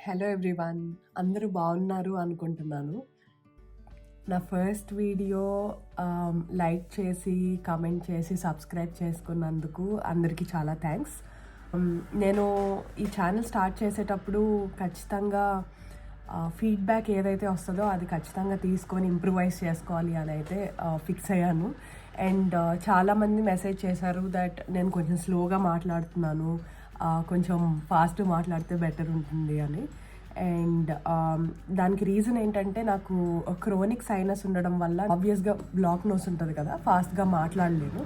Hello everyone, అందరూ బాగున్నారు అనుకుంటున్నాను. నా ఫస్ట్ వీడియో లైక్ చేసి, కామెంట్ చేసి, సబ్స్క్రైబ్ చేసుకున్నందుకు అందరికీ చాలా థ్యాంక్స్. నేను ఈ ఛానల్ స్టార్ట్ చేసేటప్పుడు ఖచ్చితంగా ఫీడ్బ్యాక్ ఏదైతే వస్తుందో అది ఖచ్చితంగా తీసుకొని ఇంప్రూవైజ్ చేసుకోవాలి అని అయితే ఫిక్స్ అయ్యాను. అండ్ చాలామంది మెసేజ్ చేశారు దట్ నేను కొంచెం స్లోగా మాట్లాడుతున్నాను, కొంచెం ఫాస్ట్ మాట్లాడితే బెటర్ ఉంటుంది అని. అండ్ దానికి రీజన్ ఏంటంటే నాకు క్రోనిక్ సైనస్ ఉండడం వల్ల ఆబ్వియస్గా బ్లాక్ నోస్ ఉంటుంది కదా, ఫాస్ట్గా మాట్లాడలేను.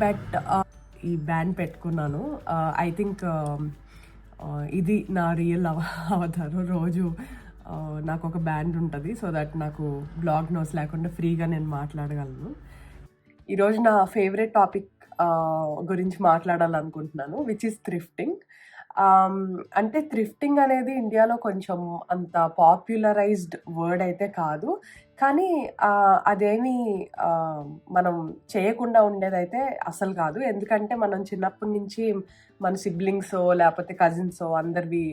బట్ ఈ బ్యాండ్ పెట్టుకున్నాను. ఐ థింక్ ఇది నా రియల్ అవతారం. రోజు నాకు ఒక బ్యాండ్ ఉంటుంది సో దట్ నాకు బ్లాక్ నోస్ లేకుండా ఫ్రీగా నేను మాట్లాడగలను. ఈరోజు నా ఫేవరెట్ టాపిక్ గురించి మాట్లాడాలనుకుంటున్నాను, విచ్ ఈస్ థ్రిఫ్టింగ్. అంటే థ్రిఫ్టింగ్ అనేది ఇండియాలో కొంచెం అంత పాపులరైజ్డ్ వర్డ్ అయితే కాదు, కానీ అదేమి మనం చేయకుండా ఉండేదైతే అసలు కాదు. ఎందుకంటే మనం చిన్నప్పటి నుంచి మన సిబ్లింగ్సో లేకపోతే కజిన్సో అందరివి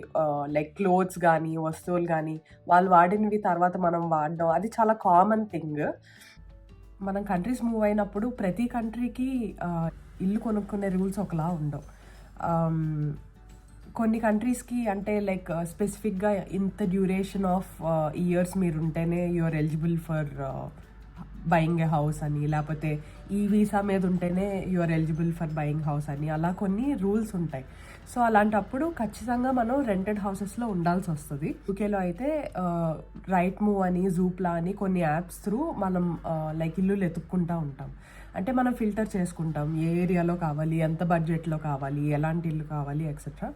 లైక్ క్లోత్స్ కానీ వస్తువులు కానీ వాళ్ళు వాడినవి తర్వాత మనం వాడడం అది చాలా కామన్ థింగ్. మనం కంట్రీస్ మూవ్ అయినప్పుడు ప్రతి కంట్రీకి ఇల్లు కొనుక్కునే రూల్స్ ఒకలా ఉండవు. కొన్ని కంట్రీస్కి అంటే లైక్ స్పెసిఫిక్గా ఇంత డ్యూరేషన్ ఆఫ్ ఇయర్స్ మీరు ఉంటేనే you are eligible for buying a house అని, లేకపోతే ఈ వీసా మీద ఉంటేనే you are eligible for buying house అని, అలా కొన్ని రూల్స్ ఉంటాయి. సో అలాంటప్పుడు ఖచ్చితంగా మనం రెంటెడ్ హౌసెస్లో ఉండాల్సి వస్తుంది. యూకేలో అయితే రైట్ మూవ్ అని, జూప్లా అని కొన్ని యాప్స్ త్రూ మనం లైక్ ఇల్లులు ఎత్తుక్కుంటూ ఉంటాం. అంటే మనం ఫిల్టర్ చేసుకుంటాం ఏ ఏరియాలో కావాలి, ఎంత బడ్జెట్లో కావాలి, ఎలాంటి ఇల్లు కావాలి etcetera.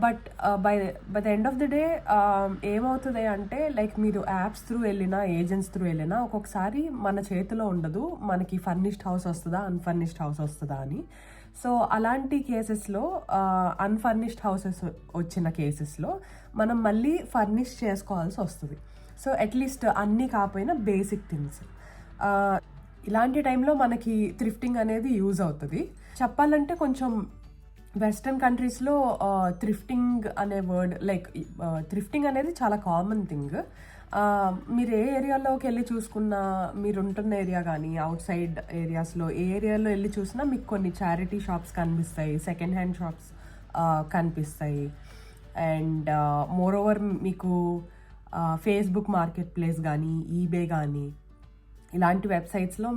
But by the end of the day ఏమవుతుంది అంటే లైక్ మీరు యాప్స్ త్రూ వెళ్ళినా, ఏజెంట్స్ త్రూ వెళ్ళినా ఒక్కొక్కసారి మన చేతిలో ఉండదు మనకి ఫర్నిష్డ్ హౌస్ వస్తుందా అన్ఫర్నిష్డ్ హౌస్ వస్తుందా అని. సో అలాంటి కేసెస్లో అన్ఫర్నిష్డ్ హౌసెస్ వచ్చిన కేసెస్లో మనం మళ్ళీ ఫర్నిష్ చేసుకోవాల్సి వస్తుంది. సో అట్లీస్ట్ అన్నీ కాకపోయినా బేసిక్ థింగ్స్. ఇలాంటి టైంలో మనకి థ్రిఫ్టింగ్ అనేది యూజ్ అవుతుంది. చెప్పాలంటే కొంచెం వెస్ట్రన్ కంట్రీస్లో థ్రిఫ్టింగ్ అనే వర్డ్ లైక్ థ్రిఫ్టింగ్ అనేది చాలా కామన్ థింగ్. మీరు ఏ ఏరియాలోకి వెళ్ళి చూసుకున్నా, మీరు ఉంటున్న ఏరియా కానీ అవుట్ సైడ్ ఏరియాస్లో ఏ ఏరియాలో వెళ్ళి చూసినా మీకు కొన్ని చారిటీ షాప్స్ కనిపిస్తాయి, సెకండ్ హ్యాండ్ షాప్స్ కనిపిస్తాయి. అండ్ మోర్ ఓవర్ మీకు ఫేస్బుక్ మార్కెట్ ప్లేస్ కానీ, ఈబే కానీ ఇలాంటి వెబ్సైట్స్లో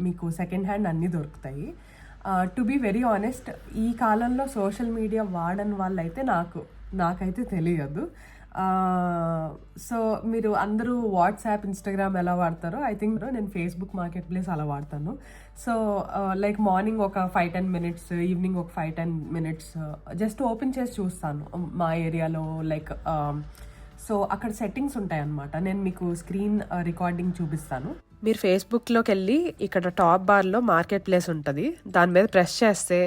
మీకు సెకండ్ హ్యాండ్ అన్నీ దొరుకుతాయి. టు బీ వెరీ ఆనెస్ట్, ఈ కాలంలో సోషల్ మీడియా వాడని వాళ్ళైతే నాకైతే తెలియదు. సో మీరు అందరూ వాట్సాప్, ఇన్స్టాగ్రామ్ ఎలా వాడతారో ఐ థింక్ నేను ఫేస్బుక్ మార్కెట్ ప్లేస్ అలా వాడతాను. సో లైక్ మార్నింగ్ ఒక 5-10 minutes, ఈవినింగ్ ఒక 5-10 minutes జస్ట్ ఓపెన్ చేసి చూస్తాను మా ఏరియాలో. లైక్ సో అక్కడ సెట్టింగ్స్ ఉంటాయి అన్నమాట. నేను మీకు స్క్రీన్ రికార్డింగ్ చూపిస్తాను. మీరు ఫేస్బుక్లోకి వెళ్ళి ఇక్కడ టాప్ బార్లో మార్కెట్ ప్లేస్ ఉంటుంది, దాని మీద ప్రెస్ చేస్తే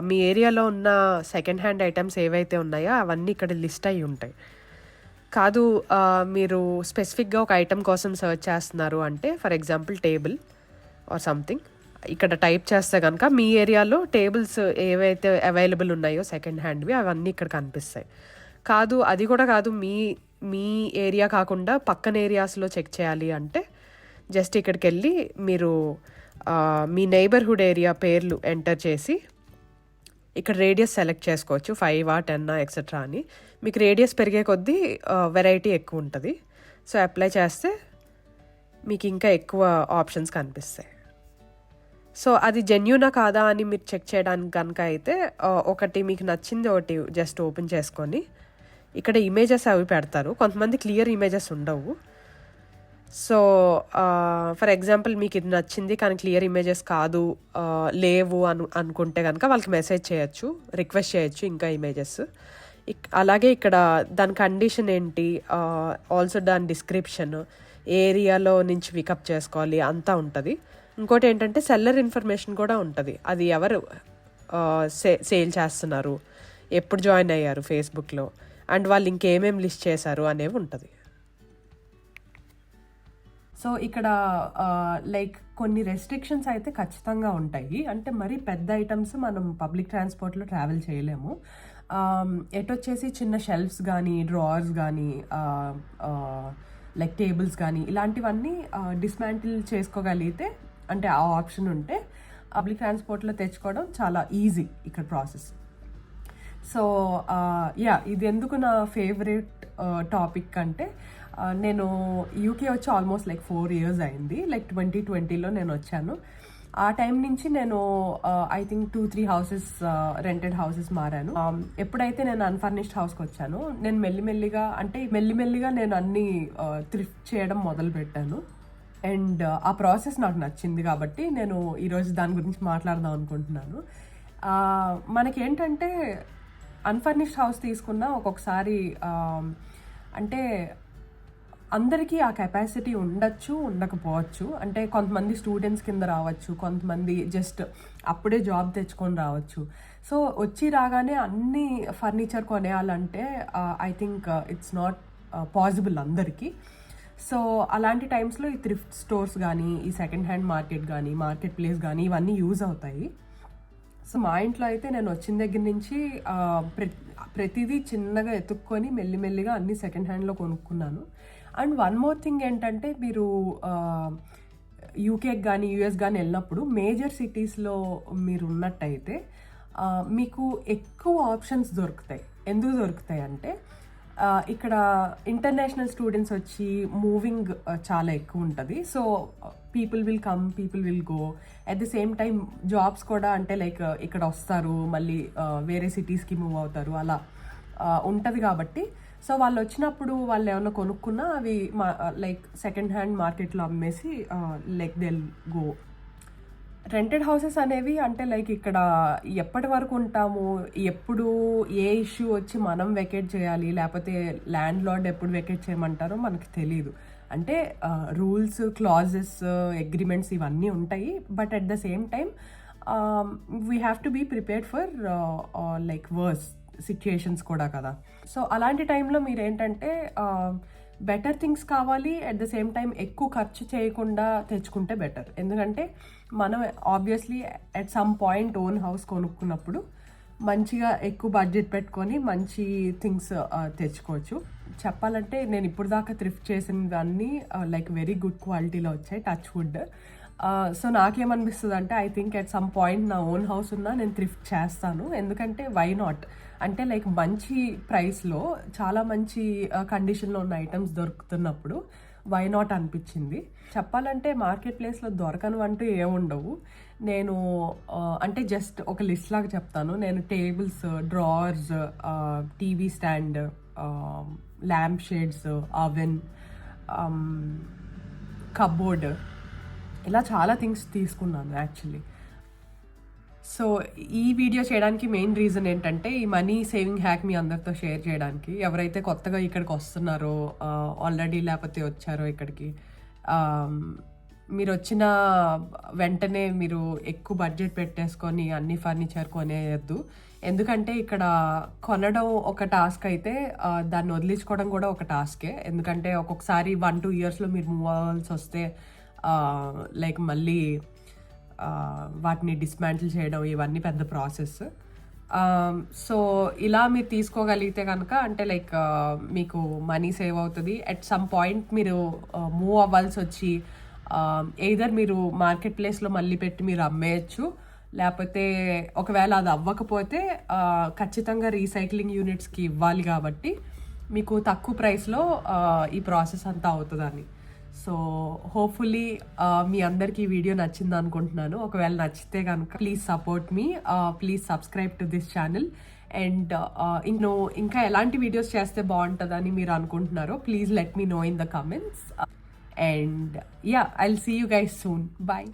మీ ఏరియాలో ఉన్న సెకండ్ హ్యాండ్ ఐటమ్స్ ఏవైతే ఉన్నాయో అవన్నీ ఇక్కడ లిస్ట్ అయ్యి ఉంటాయి. కాదు మీరు స్పెసిఫిక్గా ఒక ఐటమ్ కోసం సర్చ్ చేస్తున్నారు అంటే, for example table or something, ఇక్కడ టైప్ చేస్తే కనుక మీ ఏరియాలో టేబుల్స్ ఏవైతే అవైలబుల్ ఉన్నాయో సెకండ్ హ్యాండ్వి అవన్నీ ఇక్కడ కనిపిస్తాయి. కాదు అది కూడా కాదు, మీ ఏరియా కాకుండా పక్కన ఏరియాస్లో చెక్ చేయాలి అంటే జస్ట్ ఇక్కడికి వెళ్ళి మీరు మీ నైబర్హుడ్ ఏరియా పేర్లు ఎంటర్ చేసి ఇక్కడ రేడియస్ సెలెక్ట్ చేసుకోవచ్చు, 5 or 10 ఎక్సెట్రా అని. మీకు రేడియస్ పెరిగే కొద్దీ వెరైటీ ఎక్కువ ఉంటుంది. సో అప్లై చేస్తే మీకు ఇంకా ఎక్కువ ఆప్షన్స్ కనిపిస్తాయి. సో అది జెన్యూనా కాదా అని మీరు చెక్ చేయడానికి కనుక అయితే ఒకటి మీకు నచ్చింది ఒకటి జస్ట్ ఓపెన్ చేసుకొని ఇక్కడ ఇమేజెస్ అవి పెడతారు. కొంతమంది క్లియర్ ఇమేజెస్ ఉండవు. సో ఫర్ ఎగ్జాంపుల్ మీకు ఇది నచ్చింది కానీ క్లియర్ ఇమేజెస్ కాదు, లేవు అనుకుంటే కనుక వాళ్ళకి మెసేజ్ చేయొచ్చు, రిక్వెస్ట్ చేయొచ్చు ఇంకా ఇమేజెస్. అలాగే ఇక్కడ దాని కండిషన్ ఏంటి, ఆల్సో దాని డిస్క్రిప్షన్, ఏ ఏరియాలో నుంచి పికప్ చేసుకోవాలి అంతా ఉంటుంది. ఇంకోటి ఏంటంటే సెల్లర్ ఇన్ఫర్మేషన్ కూడా ఉంటుంది. అది ఎవరు సేల్ చేస్తున్నారు, ఎప్పుడు జాయిన్ అయ్యారు ఫేస్బుక్లో, అండ్ వాళ్ళు ఇంకేమేమి లిస్ట్ చేశారు అనేవి ఉంటుంది. సో ఇక్కడ లైక్ కొన్ని రెస్ట్రిక్షన్స్ అయితే ఖచ్చితంగా ఉంటాయి. అంటే మరీ పెద్ద ఐటమ్స్ మనం పబ్లిక్ ట్రాన్స్పోర్ట్లో ట్రావెల్ చేయలేము. ఎటొచ్చేసి చిన్న షెల్ఫ్స్ కానీ డ్రావర్స్ కానీ లైక్ టేబుల్స్ కానీ ఇలాంటివన్నీ డిస్మాంటిల్ చేసుకోగలిగితే, అంటే ఆ ఆప్షన్ ఉంటే పబ్లిక్ ట్రాన్స్పోర్ట్లో తెచ్చుకోవడం చాలా ఈజీ ఇక్కడ ప్రాసెస్. సో ఇది ఎందుకు నా ఫేవరెట్ టాపిక్ అంటే, నేను యూకే వచ్చి ఆల్మోస్ట్ లైక్ 4 years అయింది. లైక్ 2020లో నేను వచ్చాను. ఆ టైం నుంచి నేను I think 2-3 houses rented houses మారాను. ఎప్పుడైతే నేను అన్ఫర్నిష్డ్ హౌస్కి వచ్చాను, నేను మెల్లిమెల్లిగా నేను అన్ని థ్రిఫ్ట్ చేయడం మొదలు పెట్టాను. అండ్ ఆ ప్రాసెస్ నాకు నచ్చింది కాబట్టి నేను ఈరోజు దాని గురించి మాట్లాడదాం అనుకుంటున్నాను. మనకేంటంటే అన్ఫర్నిష్డ్ హౌస్ తీసుకున్నా ఒక్కొక్కసారి అంటే అందరికీ ఆ కెపాసిటీ ఉండొచ్చు, ఉండకపోవచ్చు. అంటే కొంతమంది స్టూడెంట్స్ కింద రావచ్చు, కొంతమంది జస్ట్ అప్పుడే జాబ్ తెచ్చుకొని రావచ్చు. సో వచ్చి రాగానే అన్ని ఫర్నిచర్ కొనేయాలంటే I think it's not possible అందరికీ. సో అలాంటి టైమ్స్లో ఈ థ్రిఫ్ట్ స్టోర్స్ కానీ, ఈ సెకండ్ హ్యాండ్ మార్కెట్ కానీ, మార్కెట్ ప్లేస్ కానీ ఇవన్నీ యూజ్ అవుతాయి. సో మా ఇంట్లో అయితే నేను వచ్చిన దగ్గర నుంచి ప్రతిదీ చిన్నగా ఎత్తుక్కొని మెల్లిమెల్లిగా అన్ని సెకండ్ హ్యాండ్లో కొనుక్కున్నాను. అండ్ వన్ మోర్ థింగ్ ఏంటంటే, మీరు యూకేకి కానీ యూఎస్ కానీ వెళ్ళినప్పుడు మేజర్ సిటీస్లో మీరు ఉన్నట్టయితే మీకు ఎక్కువ ఆప్షన్స్ దొరుకుతాయి. ఎందుకు దొరుకుతాయి అంటే, ఇక్కడ ఇంటర్నేషనల్ స్టూడెంట్స్ వచ్చి మూవింగ్ చాలా ఎక్కువ ఉంటుంది. So people will come, people will go. At the same time jobs కూడా అంటే లైక్ ఇక్కడ వస్తారు, మళ్ళీ వేరే సిటీస్కి మూవ్ అవుతారు, అలా ఉంటుంది కాబట్టి. సో వాళ్ళు వచ్చినప్పుడు వాళ్ళు ఏమైనా కొనుక్కున్నా అవి లైక్ సెకండ్ హ్యాండ్ మార్కెట్లో అమ్మేసి like they'll go. Rented houses అనేవి అంటే లైక్ ఇక్కడ ఎప్పటి వరకు ఉంటాము, ఎప్పుడు ఏ ఇష్యూ వచ్చి మనం వెకేట్ చేయాలి, లేకపోతే ల్యాండ్ లార్డ్ ఎప్పుడు వెకేట్ చేయమంటారో మనకు తెలియదు. అంటే రూల్స్, క్లాజెస్, అగ్రిమెంట్స్ ఇవన్నీ ఉంటాయి. But at the same time we have to be prepared for like worse situations కూడా కదా. సో అలాంటి టైంలో మీరు ఏంటంటే బెటర్ థింగ్స్ కావాలి, అట్ ద సేమ్ టైం ఎక్కువ ఖర్చు చేయకుండా తెచ్చుకుంటే బెటర్. ఎందుకంటే మనం obviously at some point own house కొనుక్కున్నప్పుడు మంచిగా ఎక్కువ బడ్జెట్ పెట్టుకొని మంచి థింగ్స్ తెచ్చుకోవచ్చు. చెప్పాలంటే నేను ఇప్పుడు దాకా థ్రిఫ్ట్ చేసినవన్నీ లైక్ వెరీ గుడ్ క్వాలిటీలో వచ్చాయి, టచ్ వుడ్. సో నాకేమనిపిస్తుంది అంటే, I think at some point నా ఓన్ హౌస్ ఉన్నా నేను థ్రిఫ్ట్ చేస్తాను. ఎందుకంటే వై నాట్, అంటే లైక్ మంచి ప్రైస్లో చాలా మంచి కండిషన్లో ఉన్న ఐటమ్స్ దొరుకుతున్నప్పుడు వై నాట్ అనిపించింది. చెప్పాలంటే మార్కెట్ ప్లేస్లో దొరకనివంటూ ఏముండవు. నేను అంటే జస్ట్ ఒక లిస్ట్ లాగా చెప్తాను. నేను tables, drawers, TV stand, lamp shades, oven, cupboard, ఇలా చాలా థింగ్స్ తీసుకున్నాను యాక్చువల్లీ. సో ఈ వీడియో చేయడానికి మెయిన్ రీజన్ ఏంటంటే, ఈ మనీ సేవింగ్ హ్యాక్ మీ అందరితో షేర్ చేయడానికి. ఎవరైతే కొత్తగా ఇక్కడికి వస్తున్నారో, ఆల్రెడీ లేకపోతే వచ్చారో ఇక్కడికి, మీరు వచ్చిన వెంటనే మీరు ఎక్కువ బడ్జెట్ పెట్టేసుకొని అన్ని ఫర్నిచర్ కొనేయద్దు. ఎందుకంటే ఇక్కడ కొనడం ఒక టాస్క్ అయితే దాన్ని వదిలించుకోవడం కూడా ఒక టాస్కే. ఎందుకంటే ఒక్కొక్కసారి 1-2 yearsలో మీరు మూవ్ అవ్వాల్సి వస్తే లైక్ మళ్ళీ వాటిని డిస్మాంటిల్ చేయడం ఇవన్నీ పెద్ద ప్రాసెస్. సో ఇలా మీరు తీసుకోగలిగితే కనుక అంటే లైక్ మీకు మనీ సేవ్ అవుతుంది. అట్ సమ్ పాయింట్ మీరు మూవ్ అవ్వాల్సి వచ్చి ఎయిదర్ మీరు మార్కెట్ ప్లేస్లో మళ్ళీ పెట్టి మీరు అమ్మేయచ్చు, లేకపోతే ఒకవేళ అది అవ్వకపోతే ఖచ్చితంగా రీసైక్లింగ్ యూనిట్స్కి ఇవ్వాలి. కాబట్టి మీకు తక్కువ ప్రైస్లో ఈ ప్రాసెస్ అంతా అవుతుందని. సో హోప్ఫుల్లీ మీ అందరికీ ఈ వీడియో నచ్చింది అనుకుంటున్నాను. ఒకవేళ నచ్చితే కనుక please support me, please subscribe to this channel. And ఇంకా ఎలాంటి వీడియోస్ చేస్తే బాగుంటుందని మీరు అనుకుంటున్నారో please let me know in the comments. And I'll see you guys soon. Bye.